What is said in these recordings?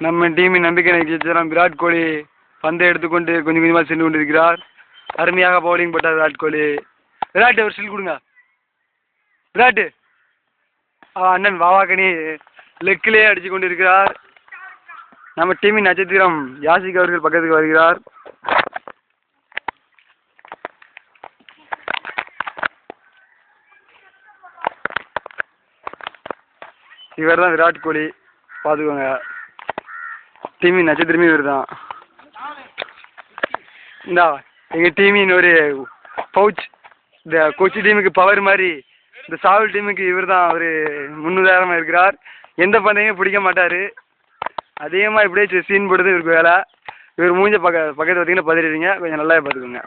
நம்ம டீமின் நம்பிக்கை நட்சத்திரம் விராட் கோலி பந்தை எடுத்துக்கொண்டு கொஞ்சம் கொஞ்சமாக சென்று கொண்டிருக்கிறார். அருமையாக பவுலிங் போட்டார் விராட் கோலி. விராட் ஒரு ஸ்டில் கொடுங்க. விராட் அண்ணன் வாவாக்கனி லெக்கிலே அடித்து கொண்டிருக்கிறார். நம்ம டீமின் நட்சத்திரம் யாசிக் அவர்கள் பக்கத்துக்கு வருகிறார். இவர் தான் விராட் கோலி, பார்த்துக்கோங்க. டீமின் நட்சத்திரமே இவர் தான். இந்தா எங்கள் டீமின் ஒரு பவுச், இந்த கொச்சி டீமுக்கு பவர் மாதிரி இந்த சாவல் டீமுக்கு இவர் தான் ஒரு முன்னுதாரணமாக இருக்கிறார். எந்த பந்தையும் பிடிக்க மாட்டார். அதிகமாக இப்படியே சீன் போடுறது இவருக்கு வேலை. இவர் மூஞ்ச பக்கத்தில் பார்த்தீங்கன்னா பதறிடுங்க, கொஞ்சம் நல்லா பார்த்துக்கோங்க.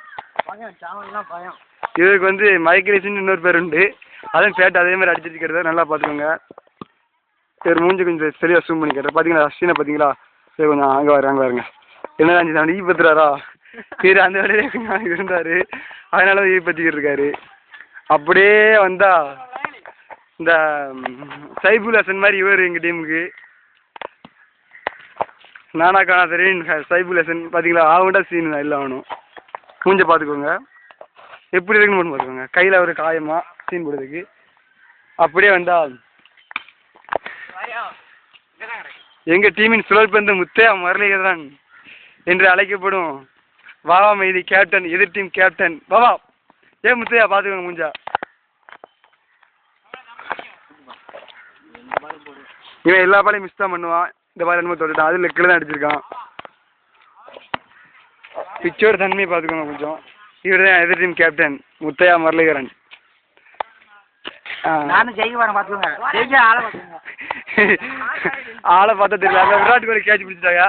இவருக்கு வந்து மைக்ரேஷன் இன்னொரு பேர் உண்டு, அதான் பேட்டு அதே மாதிரி அடிச்சுட்டு இருக்கிறத நல்லா பார்த்துக்கோங்க. சரி மூஞ்சி கொஞ்சம் சரியாக ஜூம் பண்ணி கேட்டேன். பார்த்தீங்களா அஸ்வினை பார்த்தீங்களா? சரி கொஞ்சம் அங்கே வருங்க. என்ன தான் ஈப்பத்துறாரா? சரி அந்த வேலையிலே கொஞ்சம் இருந்தார், அதனால ஈப்பத்திக்கிட்டு இருக்காரு. அப்படியே வந்தா இந்த சைபுல் ஹசன் மாதிரி இவர் எங்கள் டீமுக்கு நானா காணா தெரியும். சைபுல் ஹசன் பார்த்தீங்களா? ஆகுண்டா சீன் இல்லை ஆகணும். மூஞ்ச பார்த்துக்கோங்க எப்படி இருக்குன்னு மட்டும் பார்த்துக்கோங்க. கையில் ஒரு காயமாக சீன் போடுறதுக்கு. அப்படியே வந்தா எங்கள் டீமின் சுழற்பந்து முத்தையா முரளிதரன் என்று அழைக்கப்படும் வாவா மைதி கேப்டன், எதிர் டீம் கேப்டன். வாவா முத்தையா பார்த்துக்கோங்க முஞ்சா. இவன் எல்லா பாலையும் மிஸ் தான் பண்ணுவான். இந்த பால் என்னமோ தொட்டுட்டான், அது லெக்கில் தான் அடிச்சிருக்கான். பிச்சோட தன்மையை பார்த்துக்கோங்க கொஞ்சம். இவர் தான் எதிர் டீம் கேப்டன் முத்தையா முரளிதரன். ஆளை பார்த்தா தெரியல. விராட் கோலி கேட்ச் பிடிச்சிட்டாங்க.